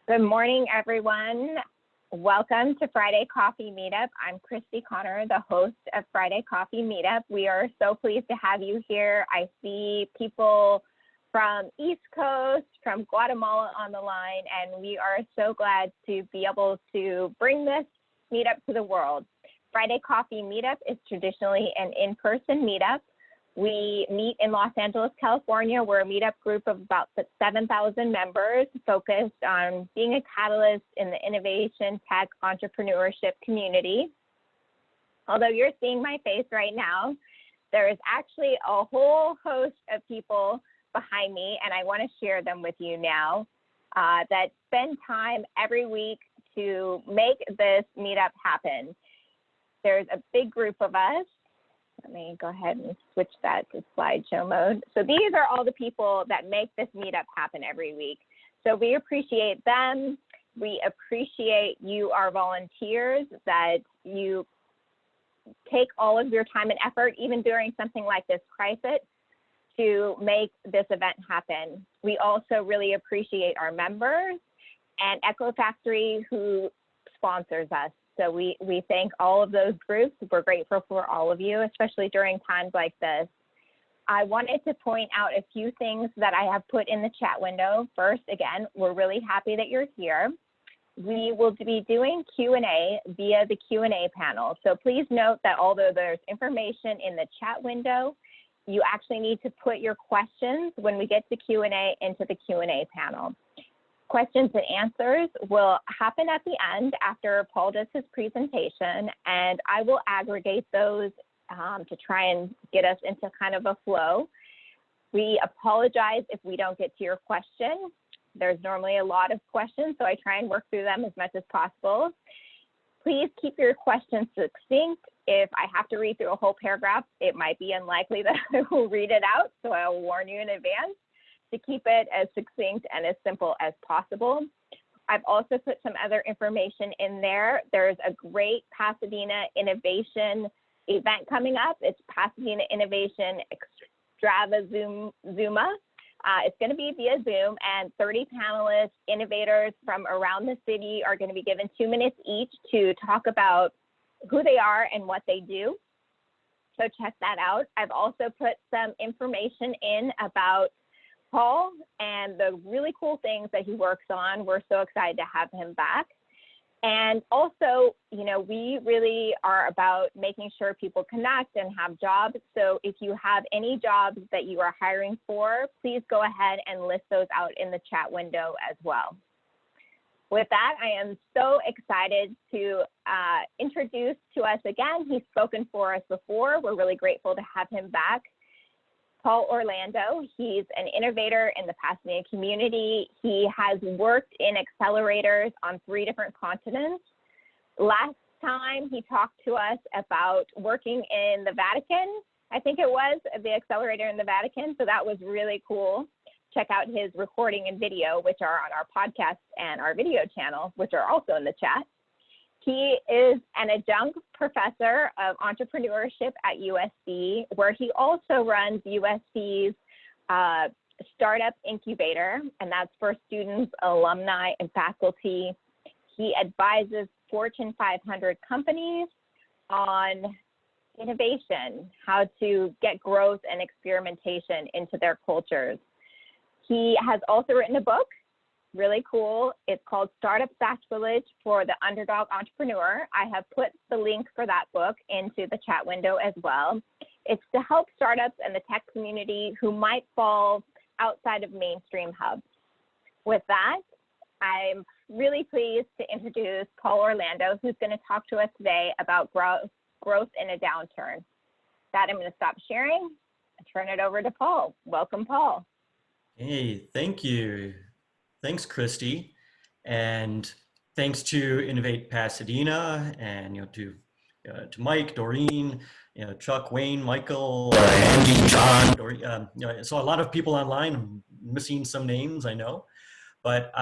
Good morning, everyone. Welcome to Friday Coffee Meetup. I'm Christy Connor, the host of Friday Coffee Meetup. We are so pleased to have you here. I see people from East Coast, from Guatemala on the line, and we are so glad to be able to bring this meetup to the world. Friday Coffee Meetup is traditionally an in-person meetup. We meet in Los Angeles, California. We're a meetup group of about 7,000 members focused on being a catalyst in the innovation, tech, entrepreneurship community. Although you're seeing my face right now, there is actually a whole host of people behind me, and I want to share them with you now that spend time every week to make this meetup happen. There's a big group of us. Let me go ahead and switch that to slideshow mode. So these are all the people that make this meetup happen every week. So we appreciate them. We appreciate you, our volunteers, that you take all of your time and effort, even during something like this crisis, to make this event happen. We also really appreciate our members and Echo Factory, who sponsors us. So we thank all of those groups. We're grateful for all of you, especially during times like this. I wanted to point out a few things that I have put in the chat window. First, again, we're really happy that you're here. We will be doing Q&A via the Q&A panel. So please note that although there's information in the chat window, you actually need to put your questions when we get to Q&A into the Q&A panel. Questions and answers will happen at the end after Paul does his presentation, and I will aggregate those to try and get us into kind of a flow. We apologize if we don't get to your question. There's normally a lot of questions, so I try and work through them as much as possible. Please keep your questions succinct. If I have to read through a whole paragraph, it might be unlikely that I will read it out, so I'll warn you in advance to keep it as succinct and as simple as possible. I've also put some other information in there. There's a great Pasadena Innovation event coming up. It's Pasadena Innovation Extravazuma. It's going to be via Zoom, and 30 panelists, innovators from around the city are going to be given 2 minutes each to talk about who they are and what they do. So check that out. I've also put some information in about Paul and the really cool things that he works on. We're so excited to have him back. And also, you know, we really are about making sure people connect and have jobs. So if you have any jobs that you are hiring for, please go ahead and list those out in the chat window as well. With that, I am so excited to introduce to us again. He's spoken for us before. We're really grateful to have him back. Paul Orlando. He's an innovator in the Pasadena community. He has worked in accelerators on 3 different continents. Last time he talked to us about working in the Vatican. I think it was the accelerator in the Vatican, so that was really cool. Check out his recording and video, which are on our podcast and our video channel, which are also in the chat. He is an Adjunct Professor of Entrepreneurship at USC, where he also runs USC's Startup Incubator, and that's for students, alumni, and faculty. He advises Fortune 500 companies on innovation, how to get growth and experimentation into their cultures. He has also written a book, really cool. It's called Startup Sacrilege for the Underdog Entrepreneur. I have put the link for that book into the chat window as well. It's to help startups and the tech community who might fall outside of mainstream hubs. With that, I'm really pleased to introduce Paul Orlando, who's going to talk to us today about growth in a downturn. With that, I'm going to stop sharing and turn it over to Paul. Welcome, Paul. Hey, thank you. Thanks, Christy, and thanks to Innovate Pasadena, and to Mike, Doreen, Chuck, Wayne, Michael, Andy, John. So a lot of people online. I'm missing some names, I know, but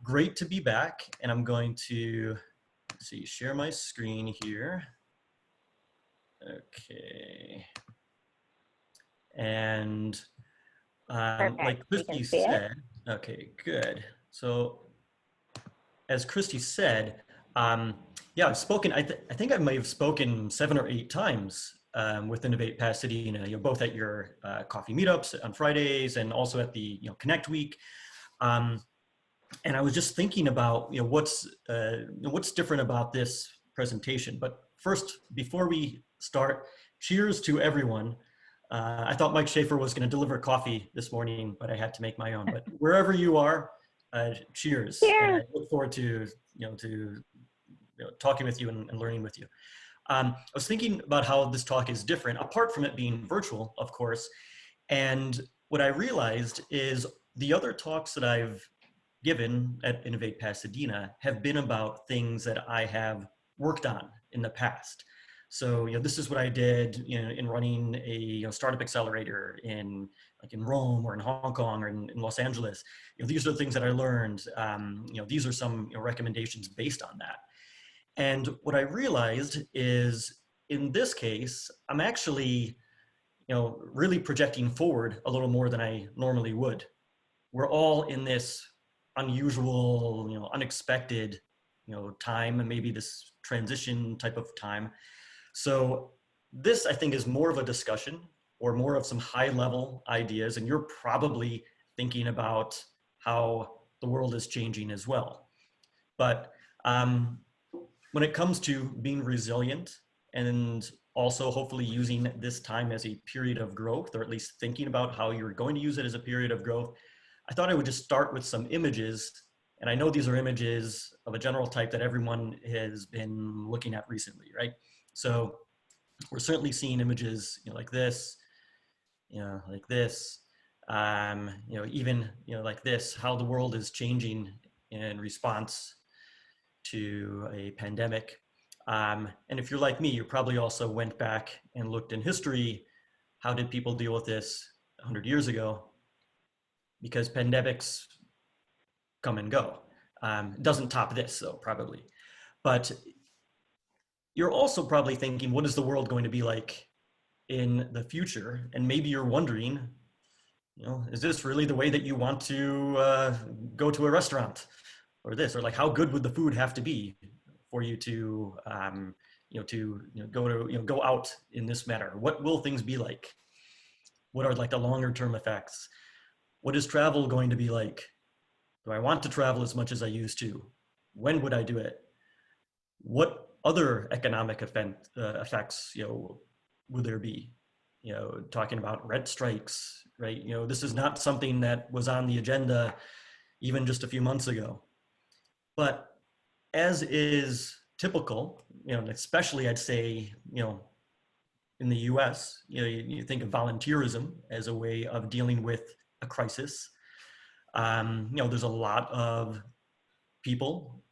great to be back. And I'm going to share my screen here. Okay, and like Christy said. Okay, good. So as Christy said, yeah, I've spoken, I think I may have spoken 7 or 8 times with Innovate Pasadena, both at your coffee meetups on Fridays and also at the Connect Week. And I was just thinking about what's different about this presentation. But first, before we start, cheers to everyone. I thought Mike Schaefer was going to deliver coffee this morning, but I had to make my own. But wherever you are, cheers. Cheers. And I look forward to talking with you and learning with you. I was thinking about how this talk is different, apart from it being virtual, of course. And what I realized is the other talks that I've given at Innovate Pasadena have been about things that I have worked on in the past. So, this is what I did in running a startup accelerator in Rome or in Hong Kong or in Los Angeles. These are the things that I learned. These are some recommendations based on that. And what I realized is in this case, I'm actually, really projecting forward a little more than I normally would. We're all in this unusual, unexpected, time, and maybe this transition type of time. So this, I think, is more of a discussion or more of some high level ideas. And you're probably thinking about how the world is changing as well. But when it comes to being resilient and also hopefully using this time as a period of growth, or at least thinking about how you're going to use it as a period of growth, I thought I would just start with some images. And I know these are images of a general type that everyone has been looking at recently, right? So we're certainly seeing images like this, like this, even like this, how the world is changing in response to a pandemic. And if you're like me, you probably also went back and looked in history. How did people deal with this 100 years ago? Because pandemics come and go. Doesn't top this though, probably. But you're also probably thinking, what is the world going to be like in the future? And maybe you're wondering, is this really the way that you want to go to a restaurant or this, or like how good would the food have to be for you to, go out in this manner? What will things be like? What are like the longer term effects? What is travel going to be like? Do I want to travel as much as I used to? When would I do it? What other economic effects, would there be? Talking about rent strikes, right? This is not something that was on the agenda even just a few months ago. But as is typical, especially I'd say, in the US, you think of volunteerism as a way of dealing with a crisis. There's a lot of people,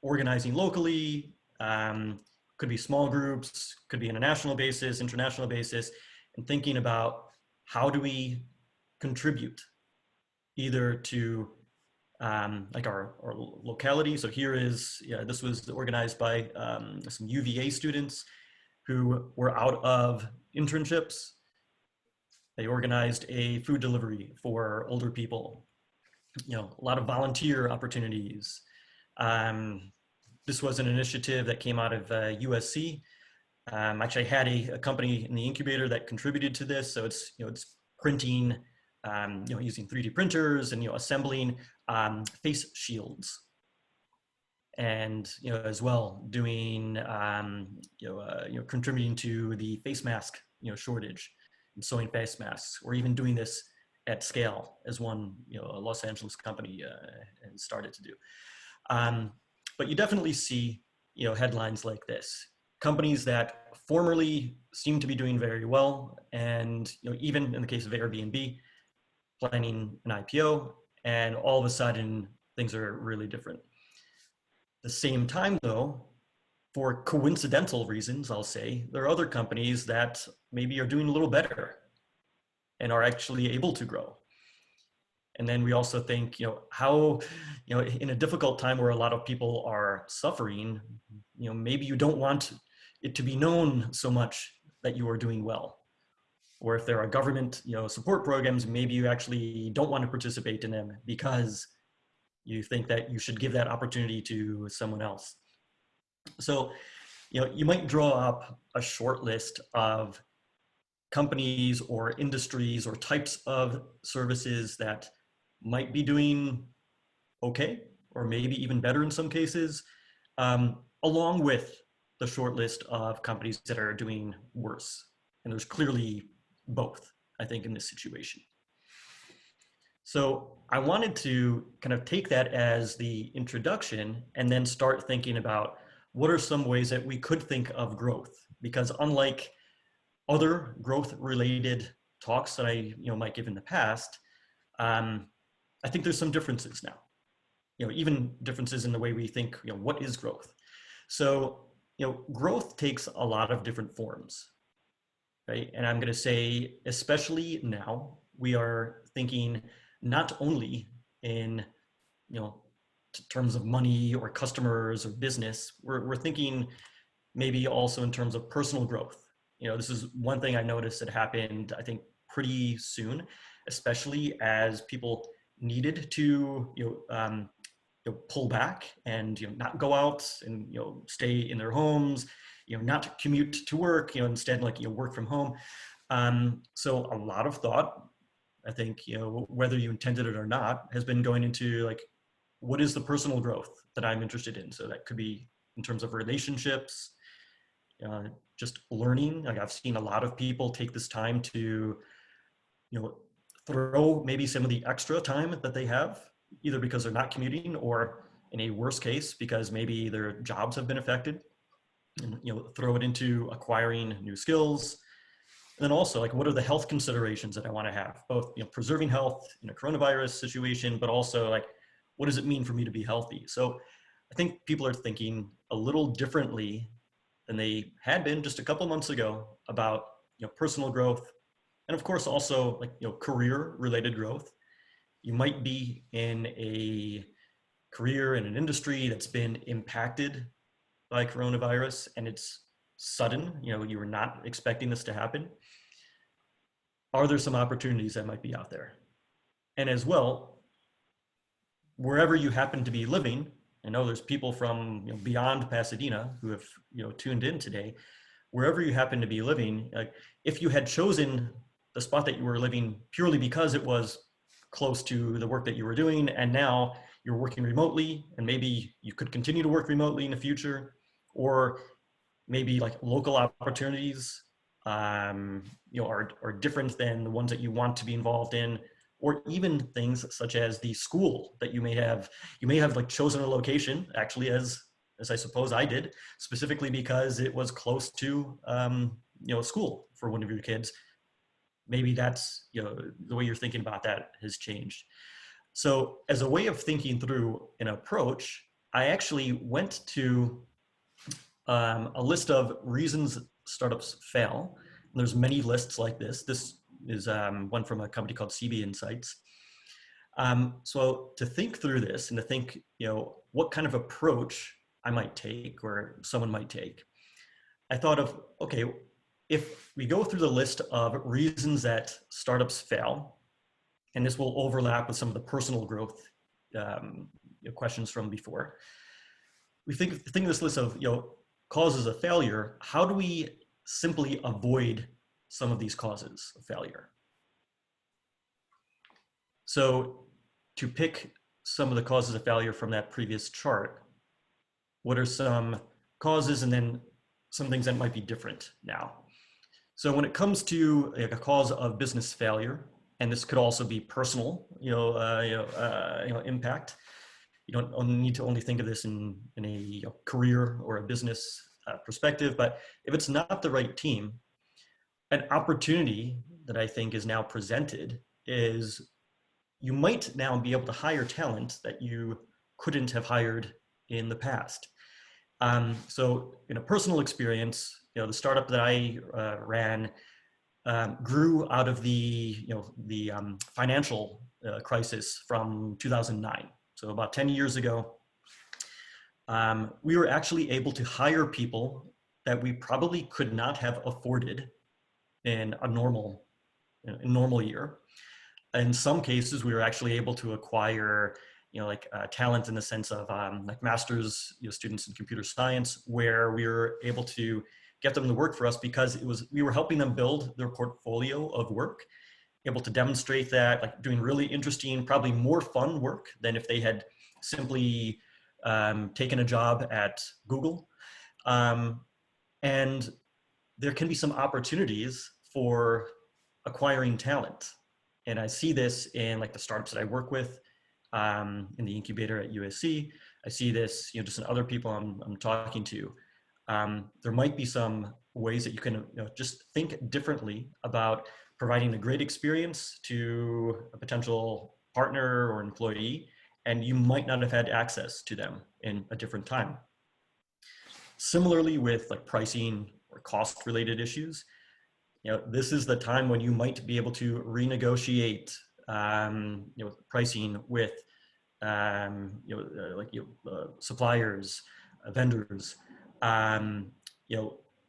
organizing locally, could be small groups, could be on a national basis, international basis, and thinking about how do we contribute either to like our locality. So here is, this was organized by some UVA students who were out of internships. They organized a food delivery for older people. A lot of volunteer opportunities. This was an initiative that came out of USC. Actually, I had a company in the incubator that contributed to this. So it's it's printing, using 3D printers and assembling face shields, and as well doing contributing to the face mask shortage and sewing face masks, or even doing this at scale as one a Los Angeles company has started to do. But you definitely see headlines like this. Companies that formerly seem to be doing very well, and even in the case of Airbnb, planning an IPO, and all of a sudden things are really different. At the same time though, for coincidental reasons, I'll say, there are other companies that maybe are doing a little better and are actually able to grow. And then we also think, how, in a difficult time where a lot of people are suffering, maybe you don't want it to be known so much that you are doing well. Or if there are government, support programs, maybe you actually don't want to participate in them because you think that you should give that opportunity to someone else. So, you might draw up a short list of companies or industries or types of services that might be doing okay, or maybe even better in some cases, along with the short list of companies that are doing worse. And there's clearly both, I think, in this situation. So I wanted to kind of take that as the introduction and then start thinking about what are some ways that we could think of growth? Because unlike other growth-related talks that I might give in the past, I think there's some differences now. Even differences in the way we think, what is growth? So, growth takes a lot of different forms, right? And I'm going to say, especially now, we are thinking not only in, terms of money or customers or business, we're thinking maybe also in terms of personal growth. This is one thing I noticed that happened, I think, pretty soon, especially as people needed to, pull back and not go out and stay in their homes, not commute to work, instead work from home. So a lot of thought, I think, whether you intended it or not, has been going into what is the personal growth that I'm interested in? So that could be in terms of relationships, just learning. I've seen a lot of people take this time to, throw maybe some of the extra time that they have, either because they're not commuting or in a worst case, because maybe their jobs have been affected, and throw it into acquiring new skills. And then also what are the health considerations that I want to have, both preserving health in a coronavirus situation, but also what does it mean for me to be healthy? So I think people are thinking a little differently than they had been just a couple months ago about personal growth, and of course also career related growth. You might be in a career in an industry that's been impacted by coronavirus and it's sudden, you were not expecting this to happen. Are there some opportunities that might be out there? And as well, wherever you happen to be living, I know there's people from beyond Pasadena who have tuned in today. Wherever you happen to be living, if you had chosen the spot that you were living purely because it was close to the work that you were doing, and now you're working remotely, and maybe you could continue to work remotely in the future, or maybe local opportunities are different than the ones that you want to be involved in, or even things such as the school that you may have chosen a location, actually, as I suppose I did, specifically because it was close to school for one of your kids. Maybe that's the way you're thinking about that has changed. So as a way of thinking through an approach, I actually went to a list of reasons startups fail. And there's many lists like this. This is one from a company called CB Insights. So to think through this and to think, what kind of approach I might take or someone might take, I thought of, okay, if we go through the list of reasons that startups fail, and this will overlap with some of the personal growth questions from before, we think of this list of causes of failure. How do we simply avoid some of these causes of failure? So to pick some of the causes of failure from that previous chart, what are some causes and then some things that might be different now? So when it comes to a cause of business failure, and this could also be personal, impact. You don't need to only think of this in a career or a business perspective, but if it's not the right team, an opportunity that I think is now presented is you might now be able to hire talent that you couldn't have hired in the past. So in a personal experience, the startup that I ran grew out of the financial crisis from 2009. So about 10 years ago, we were actually able to hire people that we probably could not have afforded in a normal year. In some cases, we were actually able to acquire talent in the sense of like master's students in computer science, where we were able to get them to work for us because we were helping them build their portfolio of work, able to demonstrate that, like doing really interesting, probably more fun work than if they had simply taken a job at Google. And there can be some opportunities for acquiring talent. And I see this in like the startups that I work with, in the incubator at USC. I see this, just in other people I'm talking to. There might be some ways that you can just think differently about providing a great experience to a potential partner or employee, and you might not have had access to them in a different time. Similarly with like pricing or cost related issues, this is the time when you might be able to renegotiate pricing with suppliers, vendors.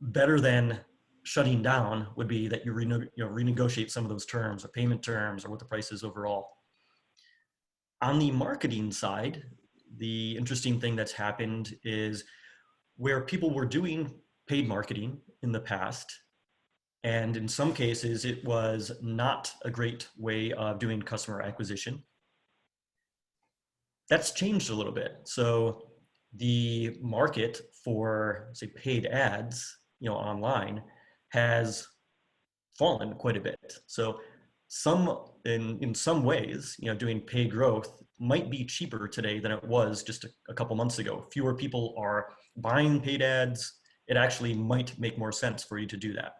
Better than shutting down would be that you renegotiate some of those terms or payment terms or what the price is overall. On the marketing side, the interesting thing that's happened is where people were doing paid marketing in the past, and in some cases it was not a great way of doing customer acquisition. That's changed a little bit. So the market for, say, paid ads, online has fallen quite a bit. So in some ways, doing paid growth might be cheaper today than it was just a couple months ago. Fewer people are buying paid ads. It actually might make more sense for you to do that.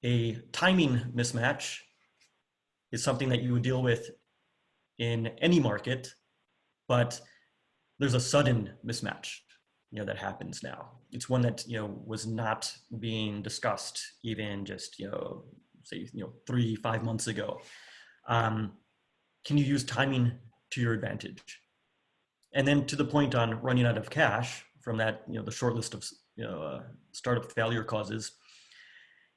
A timing mismatch is something that you would deal with in any market, but there's a sudden mismatch, that happens now. It's one that, was not being discussed even just, say, 3-5 months ago. Can you use timing to your advantage? And then to the point on running out of cash from that, the short list of, startup failure causes,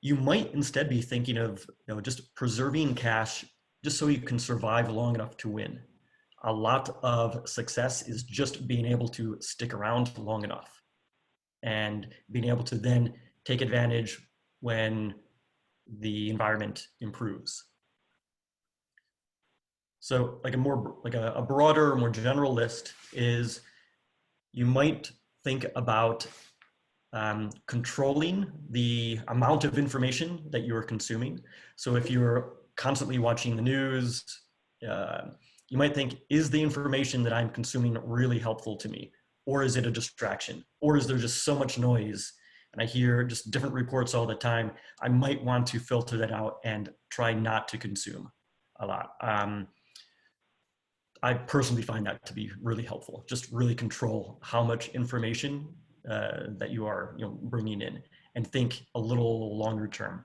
you might instead be thinking of, just preserving cash just so you can survive long enough to win. A lot of success is just being able to stick around long enough and being able to then take advantage when the environment improves. So like a broader, more general list is you might think about controlling the amount of information that you're consuming. So if you're constantly watching the news, you might think, is the information that I'm consuming really helpful to me? Or is it a distraction? Or is there just so much noise and I hear just different reports all the time? I might want to filter that out and try not to consume a lot. I personally find that to be really helpful. Just really control how much information that you are bringing in and think a little longer term.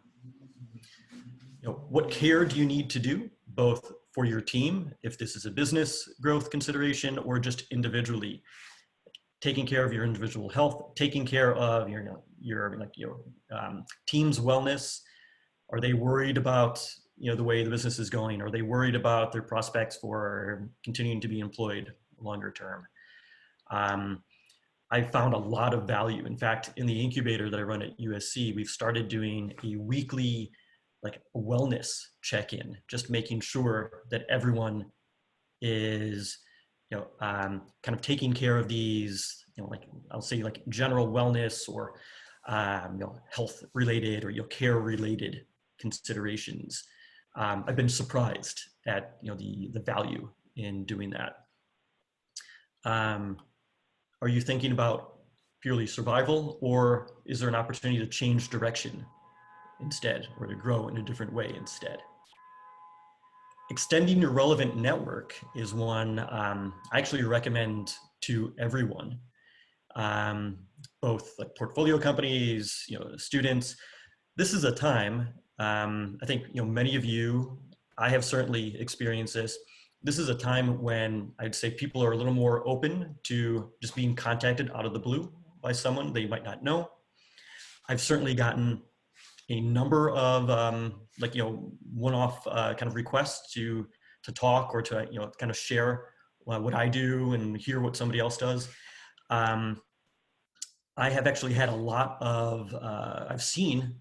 What care do you need to do, both for your team, if this is a business growth consideration, or just individually? Taking care of your individual health, taking care of your team's wellness. Are they worried about the way the business is going? Are they worried about their prospects for continuing to be employed longer term? I found a lot of value. In fact, in the incubator that I run at USC, we've started doing a weekly wellness check-in, just making sure that everyone is kind of taking care of these, I'll say general wellness or health related or care related considerations. I've been surprised at the value in doing that. Are you thinking about purely survival, or is there an opportunity to change direction instead, or to grow in a different way instead? Extending your relevant network is one I actually recommend to everyone, both portfolio companies, students. This is a time, I think many of you, I have certainly experienced this. This is a time when I'd say people are a little more open to just being contacted out of the blue by someone they might not know. I've certainly gotten a number of one-off kind of requests to talk or to, kind of share what I do and hear what somebody else does. I have actually had a lot of, I've seen,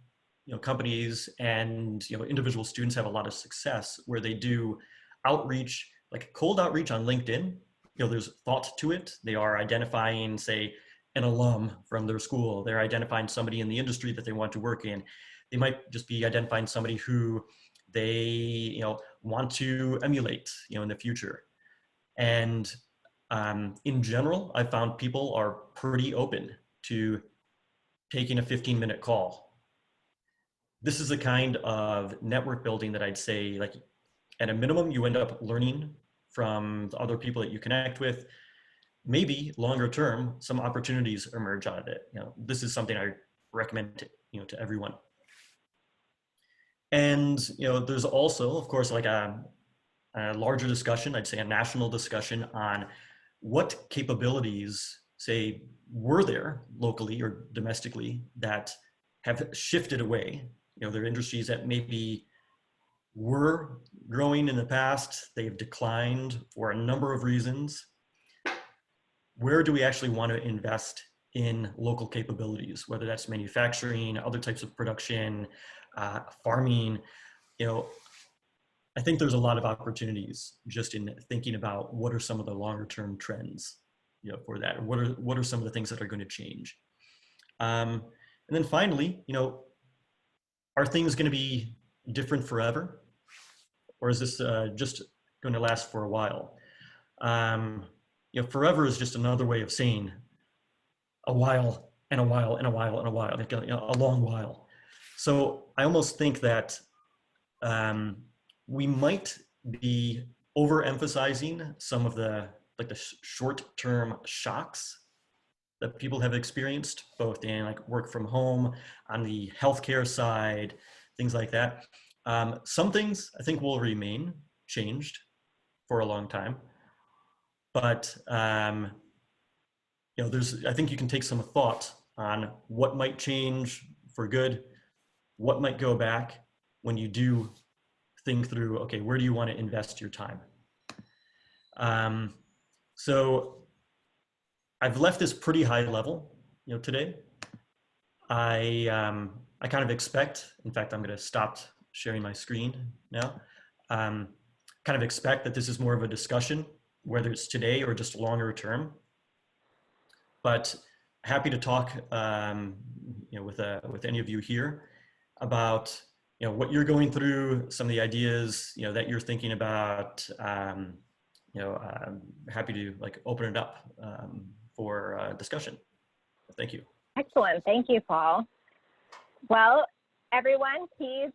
companies and, individual students have a lot of success where they do outreach, like cold outreach on LinkedIn. There's thought to it. They are identifying, say, an alum from their school. They're identifying somebody in the industry that they want to work in. They might just be identifying somebody who they, want to emulate, in the future. And in general, I found people are pretty open to taking a 15-minute call. This is the kind of network building that I'd say, like, at a minimum, you end up learning from the other people that you connect with. Maybe longer term, some opportunities emerge out of it. This is something I recommend to, to everyone. And, there's also, of course, like a larger discussion, I'd say a national discussion on what capabilities, say, were there locally or domestically that have shifted away. There are industries that maybe were growing in the past, they have declined for a number of reasons. Where do we actually want to invest in local capabilities, whether that's manufacturing, other types of production, farming? I think there's a lot of opportunities just in thinking about what are some of the longer term trends, for that. What are some of the things that are going to change? And then finally, are things going to be different forever? Or is this just going to last for a while? Forever is just another way of saying a while and a while and a while and a while, like a long while. So I almost think that we might be overemphasizing some of the short-term shocks that people have experienced, both in like work from home, on the healthcare side, things like that. Some things I think will remain changed for a long time, but I think you can take some thought on what might change for good, what might go back when you do think through, okay, where do you want to invest your time? So I've left this pretty high level, today. I kind of expect, in fact, I'm going to stop sharing my screen now. Kind of expect that this is more of a discussion, whether it's today or just longer term. But happy to talk, with any of you here about, what you're going through, some of the ideas, that you're thinking about. Happy to open it up for discussion. Thank you. Excellent. Thank you, Paul. Well, everyone, please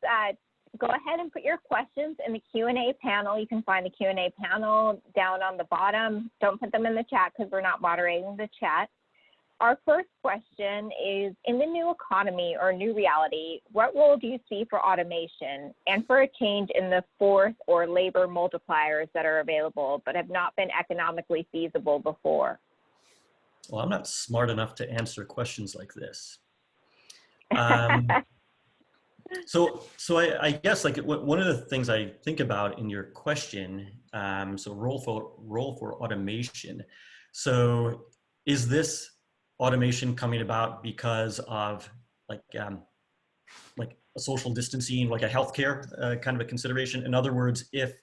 go ahead and put your questions in the Q&A panel. You can find the Q&A panel down on the bottom. Don't put them in the chat because we're not moderating the chat. Our first question is, in the new economy or new reality, what role do you see for automation and for a change in the force or labor multipliers that are available but have not been economically feasible before? Well, I'm not smart enough to answer questions like this. So I guess one of the things I think about in your question, so role for automation. So is this automation coming about because of like a social distancing, like a healthcare kind of a consideration? In other words, if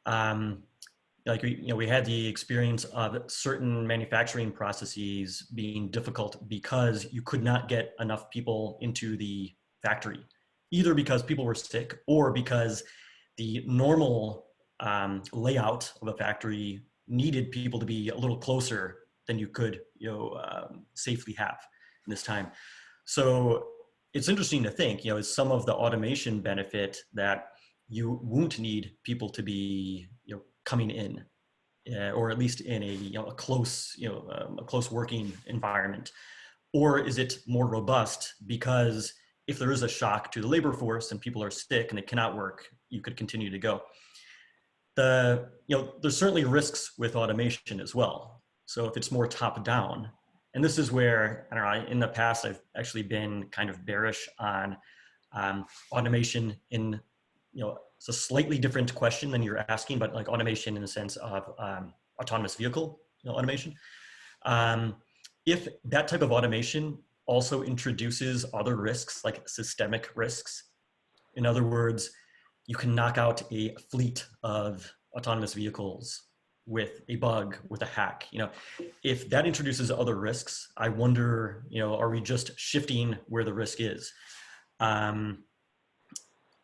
we had the experience of certain manufacturing processes being difficult because you could not get enough people into the factory, either because people were sick or because the normal layout of a factory needed people to be a little closer than you could safely have in this time. So it's interesting to think, is some of the automation benefit that you won't need people to be coming in, or at least in a close working environment, or is it more robust because if there is a shock to the labor force and people are sick and they cannot work, you could continue to go. There's certainly risks with automation as well. So if it's more top down, and this is where, I don't know, in the past, I've actually been kind of bearish on automation in it's a slightly different question than you're asking, but like automation in the sense of autonomous vehicle automation. If that type of automation also introduces other risks, like systemic risks, in other words, you can knock out a fleet of autonomous vehicles with a bug, with a hack. If that introduces other risks, I wonder, are we just shifting where the risk is?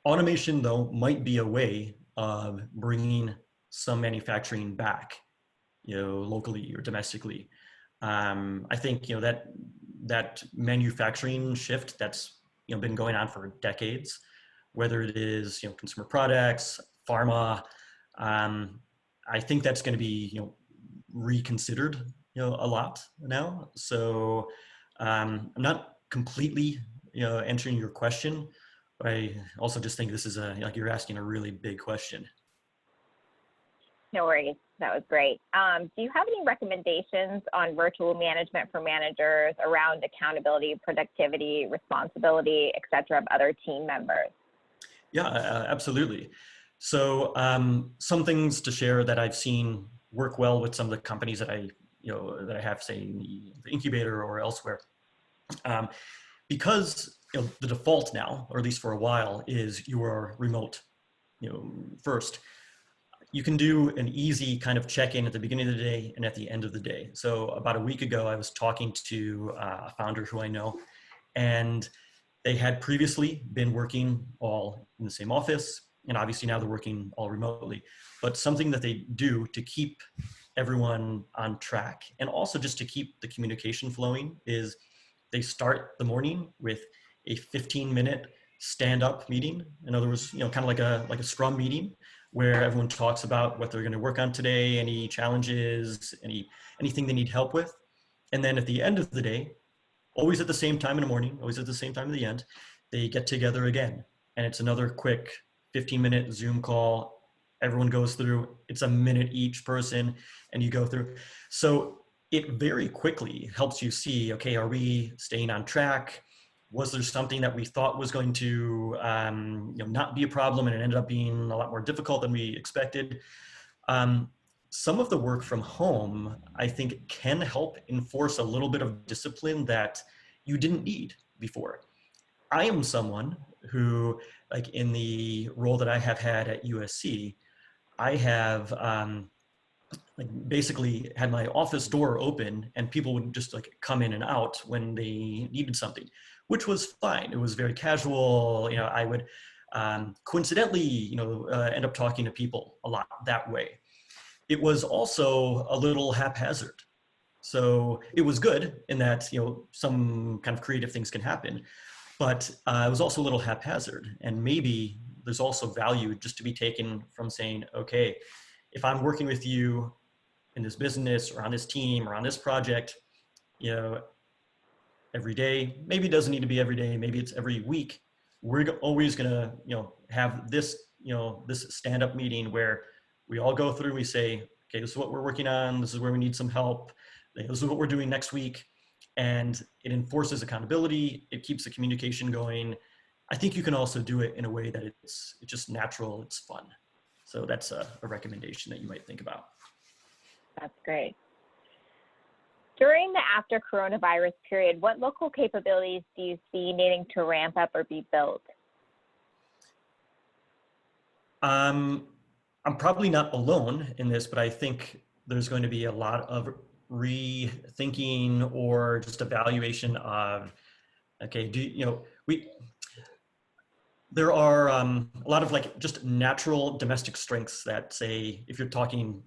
Automation, though, might be a way of bringing some manufacturing back, locally or domestically. I think, that manufacturing shift that's, been going on for decades, whether it is, consumer products, pharma, I think that's going to be, reconsidered, a lot now. So I'm not completely, answering your question, but I also just think this is like you're asking a really big question. No worries. That was great. Do you have any recommendations on virtual management for managers around accountability, productivity, responsibility, et cetera, of other team members? Yeah, absolutely. So some things to share that I've seen work well with some of the companies that I have, say, in the Incubator or elsewhere. Because the default now, or at least for a while, is you are remote, first. You can do an easy kind of check-in at the beginning of the day and at the end of the day. So about a week ago, I was talking to a founder who I know, and they had previously been working all in the same office, and obviously now they're working all remotely. But something that they do to keep everyone on track, and also just to keep the communication flowing, is they start the morning with a 15-minute stand-up meeting. In other words, kind of like a scrum meeting, where everyone talks about what they're going to work on today, any challenges, anything they need help with. And then at the end of the day, always at the same time in the morning, always at the same time at the end, they get together again. And it's another quick 15-minute Zoom call. Everyone goes through, it's a minute each person, and you go through. So it very quickly helps you see, okay, are we staying on track? Was there something that we thought was going to not be a problem and it ended up being a lot more difficult than we expected? Some of the work from home, I think, can help enforce a little bit of discipline that you didn't need before. I am someone who, like in the role that I have had at USC, I have basically had my office door open and people would just like come in and out when they needed something, which was fine. It was very casual. I would coincidentally, end up talking to people a lot that way. It was also a little haphazard. So it was good in that, some kind of creative things can happen, but it was also a little haphazard. And maybe there's also value just to be taken from saying, okay, if I'm working with you in this business or on this team or on this project, every day, maybe it doesn't need to be every day, maybe it's every week, we're always gonna, have this, this stand-up meeting where we all go through, we say, okay, this is what we're working on, this is where we need some help, this is what we're doing next week. And it enforces accountability, it keeps the communication going. I think you can also do it in a way that it's just natural, it's fun. So that's a recommendation that you might think about. That's great. During the after coronavirus period, what local capabilities do you see needing to ramp up or be built? I'm probably not alone in this, but I think there's going to be a lot of rethinking or just evaluation of, okay, there are a lot of like just natural domestic strengths that, say, if you're talking,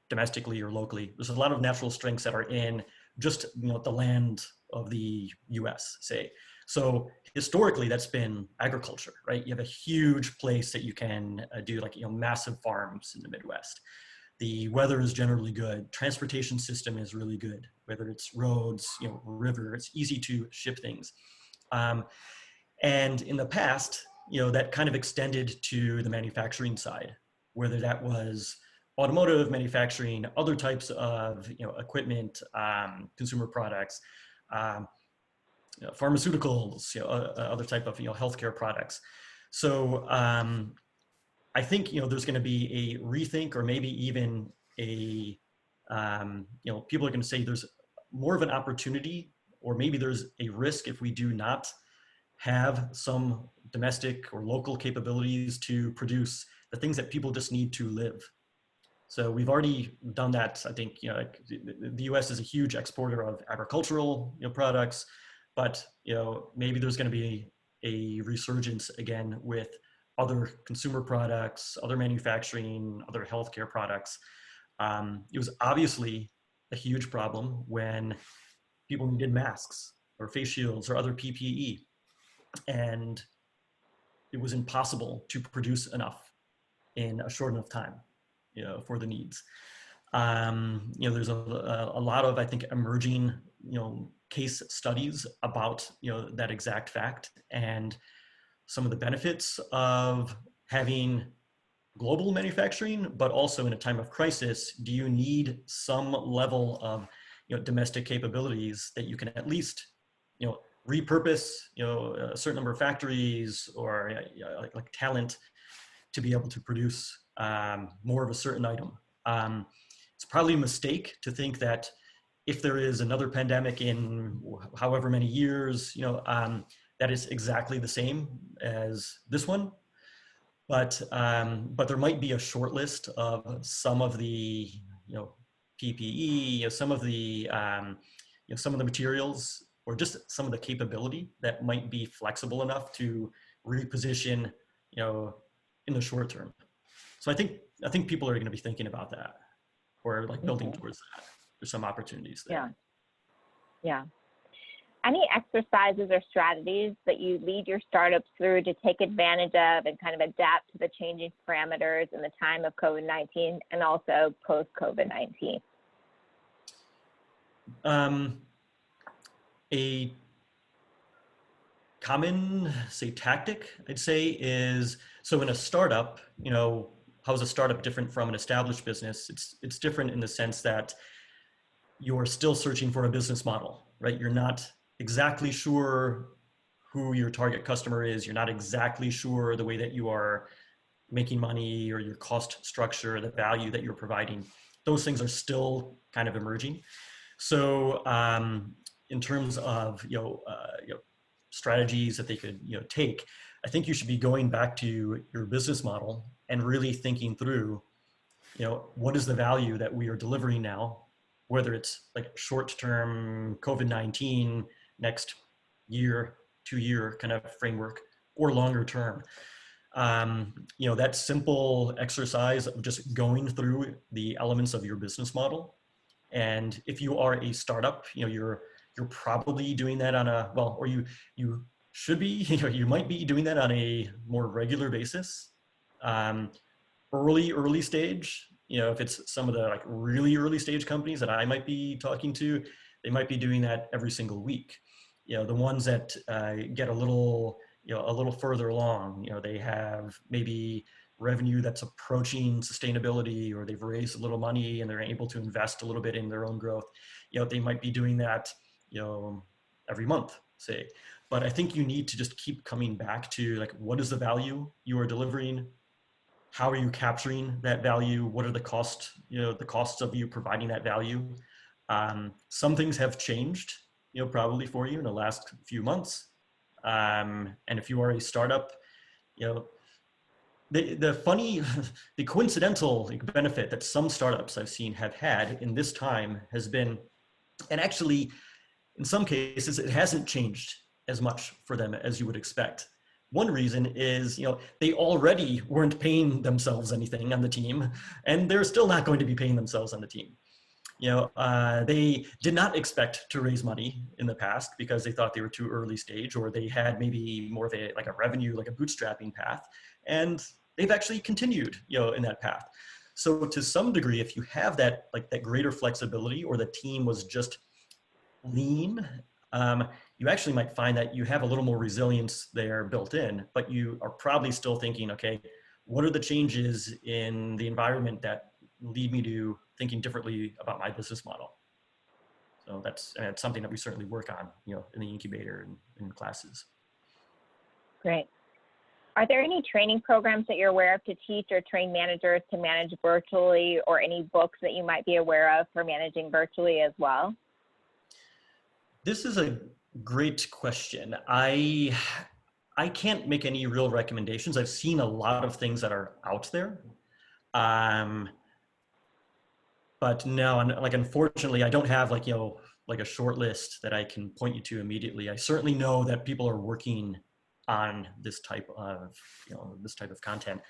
domestically or locally, there's a lot of natural strengths that are in just, the land of the US, say. So historically, that's been agriculture, right? You have a huge place that you can do like, massive farms in the Midwest. The weather is generally good. Transportation system is really good, whether it's roads, river, it's easy to ship things. And in the past, that kind of extended to the manufacturing side, whether that was automotive manufacturing, other types of equipment, consumer products, pharmaceuticals, other type of healthcare products. So I think, there's going to be a rethink, or maybe even a, people are going to say there's more of an opportunity, or maybe there's a risk if we do not have some domestic or local capabilities to produce the things that people just need to live. So we've already done that. I think, like the US is a huge exporter of agricultural products, but maybe there's going to be a resurgence again with other consumer products, other manufacturing, other healthcare products. It was obviously a huge problem when people needed masks or face shields or other PPE, and it was impossible to produce enough in a short enough time, for the needs. There's a lot of, I think, emerging, case studies about, that exact fact, and some of the benefits of having global manufacturing, but also in a time of crisis, do you need some level of, domestic capabilities that you can at least, repurpose, a certain number of factories, or like talent to be able to produce more of a certain item. It's probably a mistake to think that if there is another pandemic in however many years, that is exactly the same as this one. But there might be a short list of some of the PPE, some of the some of the materials, or just some of the capability that might be flexible enough to reposition in the short term. So I think people are going to be thinking about that, or like building towards that. There's some opportunities there. Yeah. Any exercises or strategies that you lead your startups through to take advantage of and kind of adapt to the changing parameters in the time of COVID-19 and also post-COVID-19? A common, tactic, I'd say, is, so in a startup, how is a startup different from an established business? It's different in the sense that you're still searching for a business model, right? You're not exactly sure who your target customer is. You're not exactly sure the way that you are making money, or your cost structure, the value that you're providing. Those things are still kind of emerging. So in terms of strategies that they could take, I think you should be going back to your business model and really thinking through, what is the value that we are delivering now, whether it's like short-term COVID-19, next year, 2-year kind of framework, or longer term. That simple exercise of just going through the elements of your business model. And if you are a startup, you're probably doing that on a, or you should be, you might be doing that on a more regular basis. Early stage, if it's some of the like really early stage companies that I might be talking to, they might be doing that every single week. The ones that get a little further along, they have maybe revenue that's approaching sustainability, or they've raised a little money and they're able to invest a little bit in their own growth. They might be doing that, every month, say. But I think you need to just keep coming back to, like, what is the value you are delivering? How are you capturing that value? What are the costs of you providing that value? Some things have changed, probably for you in the last few months. And if you are a startup, the coincidental benefit that some startups I've seen have had in this time has been, and actually in some cases it hasn't changed as much for them as you would expect. One reason is, they already weren't paying themselves anything on the team, and they're still not going to be paying themselves on the team. They did not expect to raise money in the past because they thought they were too early stage, or they had maybe more of a revenue, like a bootstrapping path, and they've actually continued, in that path. So to some degree, if you have that greater flexibility, or the team was just lean, you actually might find that you have a little more resilience there built in, but you are probably still thinking, okay, what are the changes in the environment that lead me to thinking differently about my business model? So that's something that we certainly work on, in the incubator and in classes. Great. Are there any training programs that you're aware of to teach or train managers to manage virtually, or any books that you might be aware of for managing virtually as well? This is a great question. I can't make any real recommendations. I've seen a lot of things that are out there. But no, like, unfortunately, I don't have like, like a short list that I can point you to immediately. I certainly know that people are working on this type of, this type of content.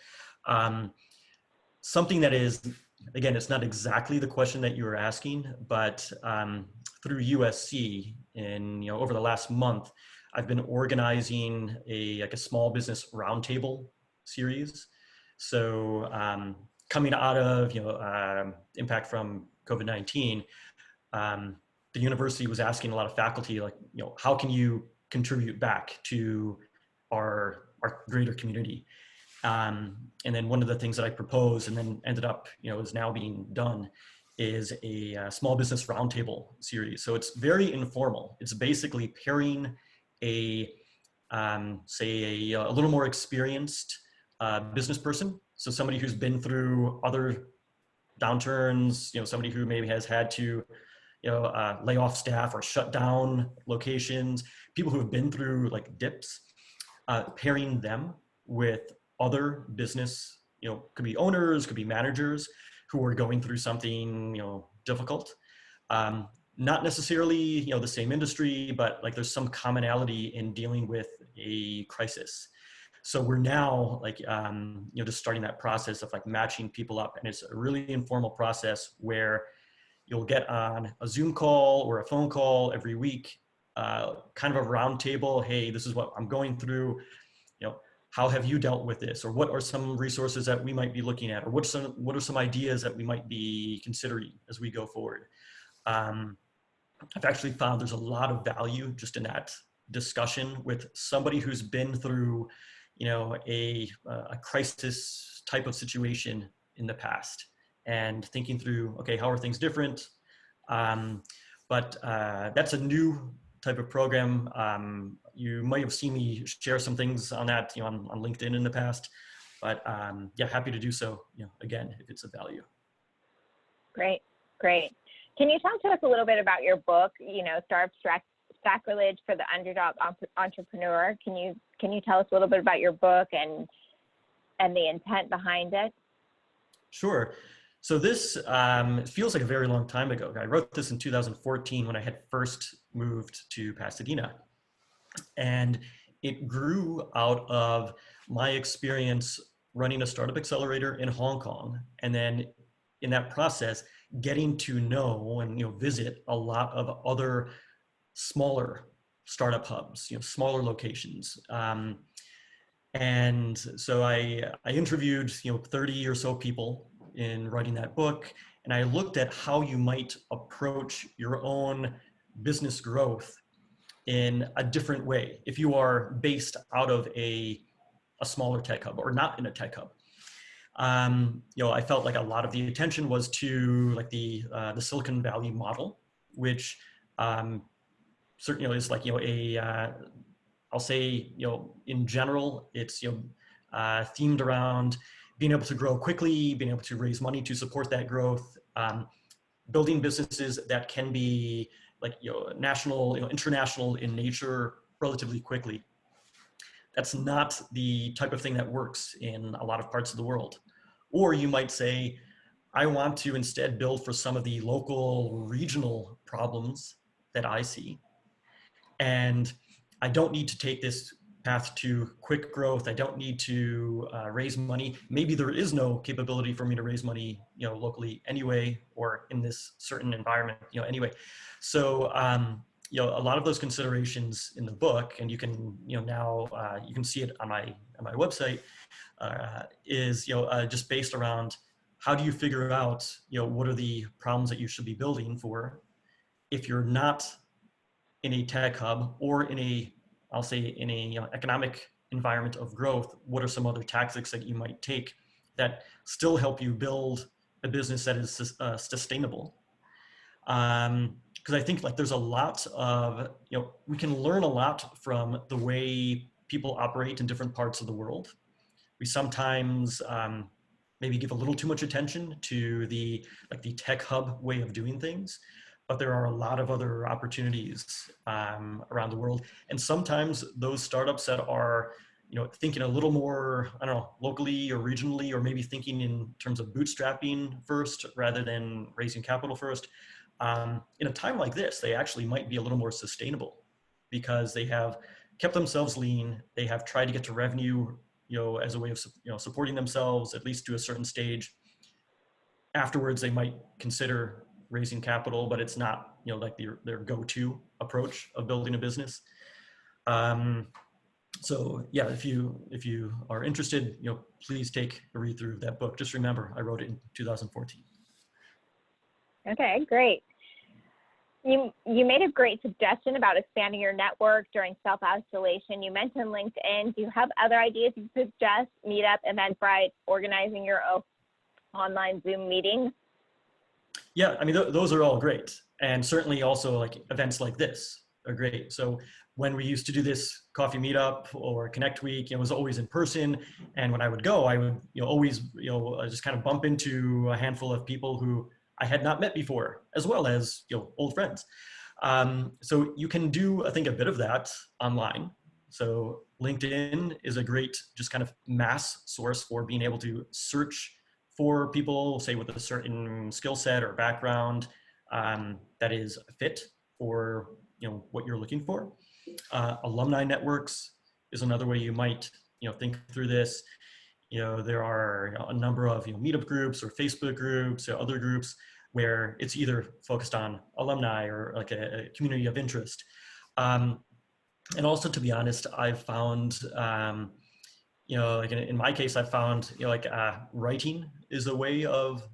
Something that is, again, it's not exactly the question that you were asking, but through USC in, over the last month, I've been organizing like a small business roundtable series. So coming out of, impact from COVID-19, the university was asking a lot of faculty, like, how can you contribute back to our greater community? And then one of the things that I proposed and then ended up, is now being done, is a small business roundtable series. So it's very informal. It's basically pairing a, say, a little more experienced business person. So somebody who's been through other downturns, somebody who maybe has had to, lay off staff or shut down locations, people who have been through like dips, pairing them with other business, could be owners, could be managers who are going through something, difficult. Not necessarily, the same industry, but like there's some commonality in dealing with a crisis. So we're now like, just starting that process of like matching people up, and it's a really informal process where you'll get on a Zoom call or a phone call every week, kind of a round table. Hey, this is what I'm going through. How have you dealt with this? Or what are some resources that we might be looking at? Or what are some ideas that we might be considering as we go forward? I've actually found there's a lot of value just in that discussion with somebody who's been through, a crisis type of situation in the past, and thinking through, okay, how are things different? But that's a new type of program. You might have seen me share some things on that, on LinkedIn in the past, but yeah, happy to do so, again, if it's of value. Great, great. Can you talk to us a little bit about your book, Startup Sacrilege for the Underdog Entrepreneur? Can you tell us a little bit about your book and the intent behind it? Sure. So this feels like a very long time ago. I wrote this in 2014 when I had first moved to Pasadena. And it grew out of my experience running a startup accelerator in Hong Kong. And then in that process, getting to know and visit a lot of other smaller startup hubs, smaller locations. And so I interviewed 30 or so people in writing that book, and I looked at how you might approach your own business growth in a different way if you are based out of a smaller tech hub or not in a tech hub. I felt like a lot of the attention was to like the Silicon Valley model, which certainly is like I'll say in general it's themed around being able to grow quickly, being able to raise money to support that growth, building businesses that can be like national, international in nature relatively quickly. That's not the type of thing that works in a lot of parts of the world. Or you might say, I want to instead build for some of the local, regional problems that I see. And I don't need to take this path to quick growth. I don't need to raise money. Maybe there is no capability for me to raise money, locally anyway, or in this certain environment, anyway. So, a lot of those considerations in the book, and you can, now you can see it on my website, is just based around how do you figure out, what are the problems that you should be building for if you're not in a tech hub or in a, I'll say in a economic environment of growth. What are some other tactics that you might take that still help you build a business that is sustainable? Because I think like there's a lot of, we can learn a lot from the way people operate in different parts of the world. We sometimes maybe give a little too much attention to the tech hub way of doing things, but there are a lot of other opportunities around the world. And sometimes those startups that are, thinking a little more, I don't know, locally or regionally, or maybe thinking in terms of bootstrapping first rather than raising capital first, in a time like this, they actually might be a little more sustainable because they have kept themselves lean. They have tried to get to revenue, as a way of, supporting themselves, at least to a certain stage. Afterwards, they might consider raising capital, but it's not, like their go-to approach of building a business. So yeah, if you are interested, please take a read through that book. Just remember, I wrote it in 2014. Okay, great. You made a great suggestion about expanding your network during self-isolation. You mentioned LinkedIn. Do you have other ideas you suggest? Meetup, Eventbrite, organizing your own online Zoom meetings? Yeah, I mean, those are all great. And certainly also like events like this are great. So when we used to do this coffee meetup or Connect Week, it was always in person. And when I would go, I would, always, just kind of bump into a handful of people who I had not met before, as well as, old friends. So you can do, I think, a bit of that online. So LinkedIn is a great just kind of mass source for being able to search for people, say with a certain skill set or background that is a fit for what you're looking for. Alumni Networks is another way you might think through this. There are a number of meetup groups or Facebook groups or other groups where it's either focused on alumni or like a community of interest. And also, to be honest, I've found like in my case, I found, writing is a way of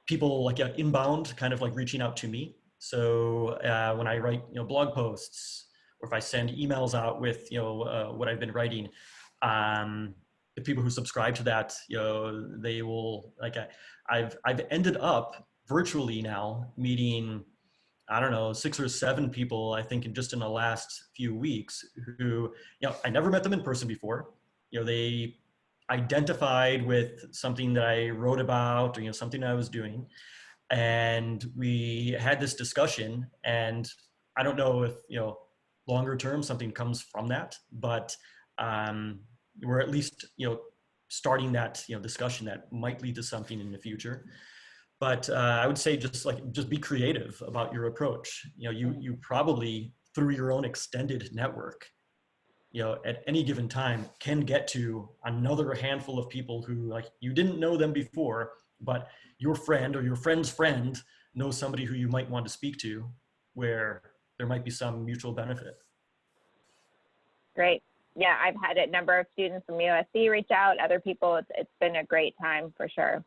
people like inbound kind of like reaching out to me. So when I write, blog posts, or if I send emails out with, what I've been writing, the people who subscribe to that, they will I've ended up virtually now meeting, I don't know, 6 or 7 people, I think, in the last few weeks who, I never met them in person before. They identified with something that I wrote about, or, something I was doing. And we had this discussion, and I don't know if, longer term something comes from that, but we're at least, starting that, discussion that might lead to something in the future. But I would say just be creative about your approach. You probably, through your own extended network, at any given time can get to another handful of people who you didn't know them before, but your friend or your friend's friend knows somebody who you might want to speak to, where there might be some mutual benefit. Great. Yeah, I've had a number of students from USC reach out, other people. It's been a great time for sure.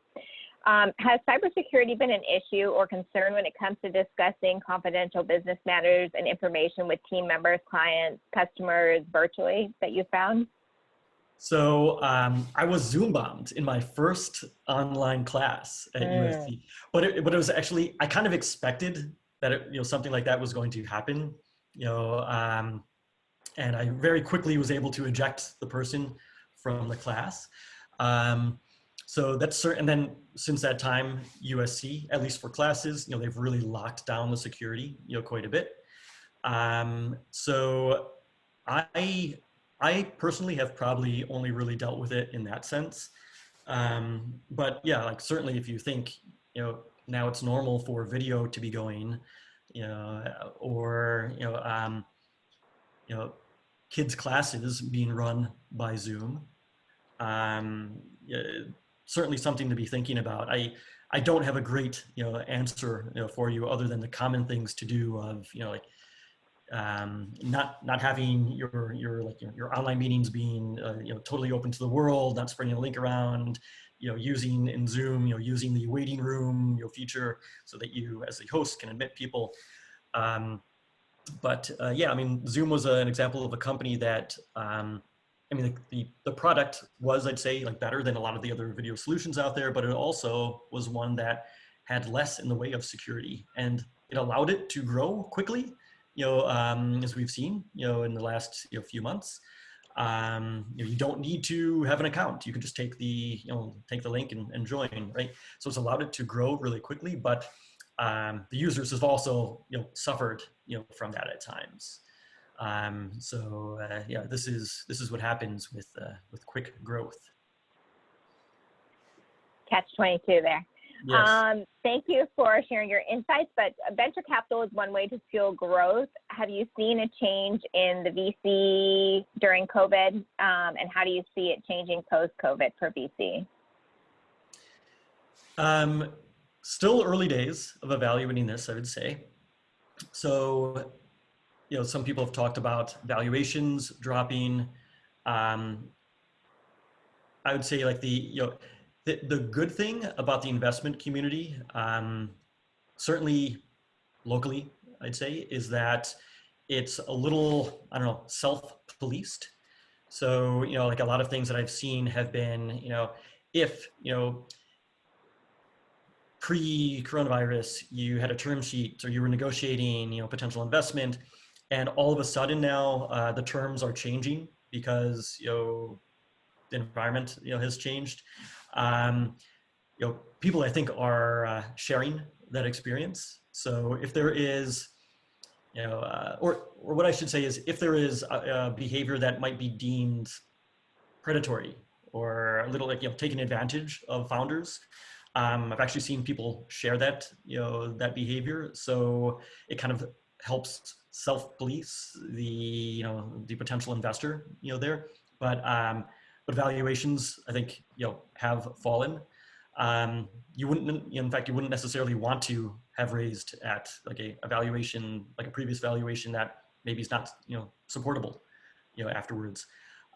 Has cybersecurity been an issue or concern when it comes to discussing confidential business matters and information with team members, clients, customers virtually that you found? So I was Zoom bombed in my first online class at USC, but it was actually, I kind of expected that something like that was going to happen, and I very quickly was able to eject the person from the class. So that's certain. And then since that time, USC, at least for classes, they've really locked down the security, quite a bit. So I personally have probably only really dealt with it in that sense. But yeah, certainly if you think, now it's normal for video to be going, or, kids' classes being run by Zoom. Certainly something to be thinking about. I don't have a great answer for you other than the common things to do of not having your online meetings being totally open to the world, not spreading a link around, using in Zoom using the waiting room feature so that you as the host can admit people. But yeah, I mean, Zoom was an example of a company that I mean, the product was, I'd say, better than a lot of the other video solutions out there, but it also was one that had less in the way of security, and it allowed it to grow quickly, as we've seen, in the last few months. You don't need to have an account. You can just take the link and join, right? So it's allowed it to grow really quickly, but the users have also suffered from that at times. Yeah, this is what happens with quick growth. Catch-22 there. Yes. Thank you for sharing your insights, but venture capital is one way to fuel growth. Have you seen a change in the VC during COVID, and how do you see it changing post-COVID for VC? Still early days of evaluating this, I would say. So, some people have talked about valuations dropping. I would say like the good thing about the investment community, certainly locally, I'd say, is that it's a little, I don't know, self-policed. So, like a lot of things that I've seen have been, if, pre-coronavirus, you had a term sheet or you were negotiating, potential investment, and all of a sudden now the terms are changing because, the environment, has changed. People I think are sharing that experience. So if there is, or what I should say is, if there is a behavior that might be deemed predatory or a little like taking advantage of founders, I've actually seen people share that that behavior. So it kind of helps self-police the the potential investor there. But valuations, I think, have fallen. You wouldn't, in fact, you wouldn't necessarily want to have raised at like a valuation, like a previous valuation that maybe is not, supportable, afterwards.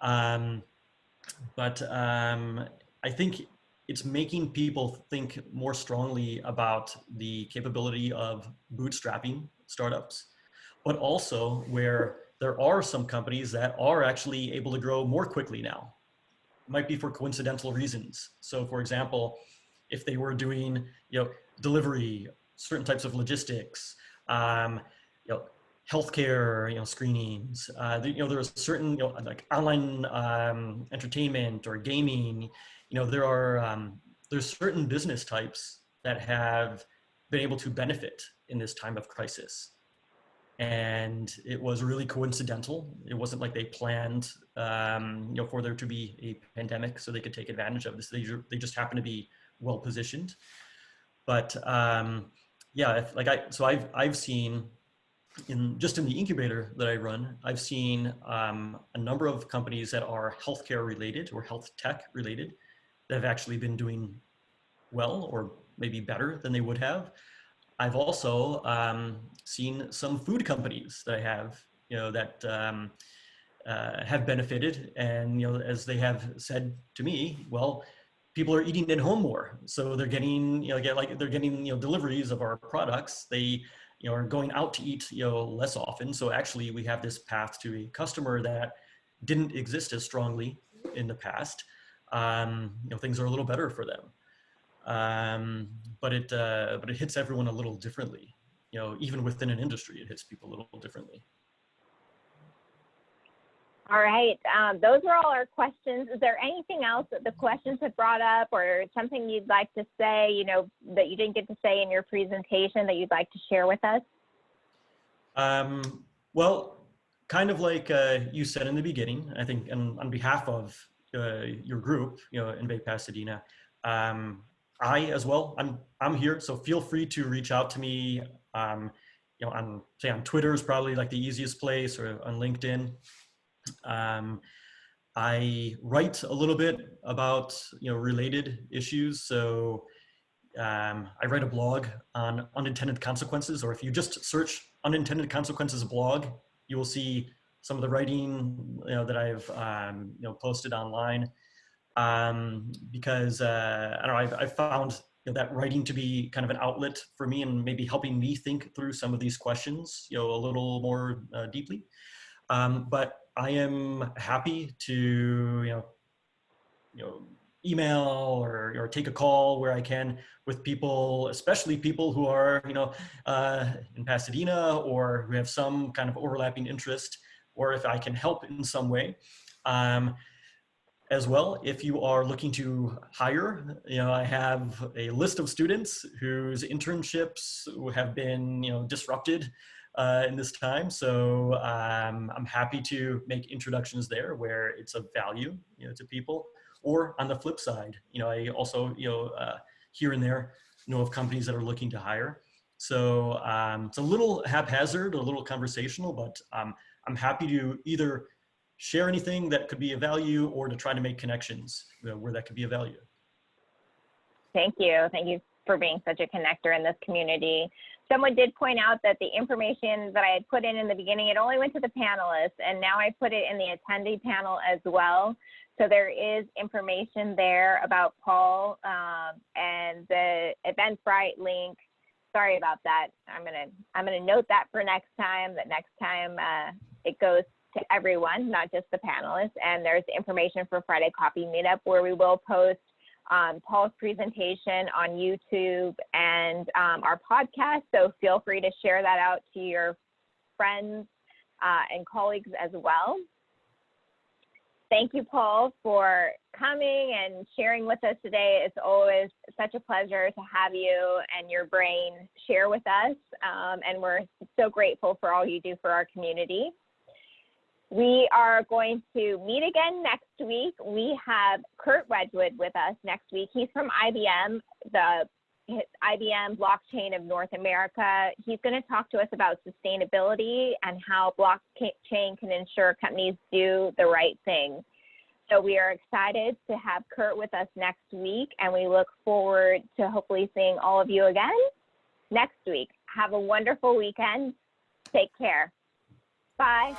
But I think it's making people think more strongly about the capability of bootstrapping startups, but also where there are some companies that are actually able to grow more quickly now. Might be for coincidental reasons. So for example, if they were doing, delivery, certain types of logistics, healthcare, screenings, there are certain, like online entertainment or gaming, there's certain business types that have been able to benefit in this time of crisis. And it was really coincidental. It wasn't like they planned, for there to be a pandemic so they could take advantage of this. They just happen to be well positioned. But yeah, I've seen just in the incubator that I run, I've seen a number of companies that are healthcare related or health tech related that have actually been doing well or maybe better than they would have. I've also seen some food companies that I have, that have benefited, and as they have said to me, well, people are eating at home more, so they're getting, they're getting, deliveries of our products. They, are going out to eat, less often. So actually, we have this path to a customer that didn't exist as strongly in the past. Things are a little better for them. But it hits everyone a little differently. Even within an industry, it hits people a little differently. All right, those are all our questions. Is there anything else that the questions have brought up, or something you'd like to say, that you didn't get to say in your presentation that you'd like to share with us? Well, kind of like you said in the beginning, I think, and on behalf of your group, Invade Pasadena, I as well, I'm here, so feel free to reach out to me. On Twitter is probably like the easiest place, or on LinkedIn. I write a little bit about related issues. So I write a blog on unintended consequences, or if you just search unintended consequences blog, you will see some of the writing that I've posted online. Because I don't know, I've found that writing to be kind of an outlet for me, and maybe helping me think through some of these questions, a little more deeply. But I am happy to, email or take a call where I can with people, especially people who are, in Pasadena or who have some kind of overlapping interest, or if I can help in some way. As well, if you are looking to hire, I have a list of students whose internships have been, disrupted in this time. So I'm happy to make introductions there where it's of value, to people. Or on the flip side, I also, here and there know of companies that are looking to hire. So it's a little haphazard, a little conversational, but I'm happy to either share anything that could be of value or to try to make connections where that could be of value. Thank you. Thank you for being such a connector in this community. Someone did point out that the information that I had put in the beginning, it only went to the panelists, and now I put it in the attendee panel as well. So there is information there about Paul and the Eventbrite link. Sorry about that. I'm gonna note that for next time. That next time it goes to everyone, not just the panelists. And there's information for Friday Coffee Meetup where we will post Paul's presentation on YouTube and our podcast. So feel free to share that out to your friends and colleagues as well. Thank you, Paul, for coming and sharing with us today. It's always such a pleasure to have you and your brain share with us. And we're so grateful for all you do for our community. We are going to meet again next week. We have Kurt Wedgwood with us next week. He's from IBM, the IBM Blockchain of North America. He's going to talk to us about sustainability and how blockchain can ensure companies do the right thing. So we are excited to have Kurt with us next week, and we look forward to hopefully seeing all of you again next week. Have a wonderful weekend. Take care. Bye.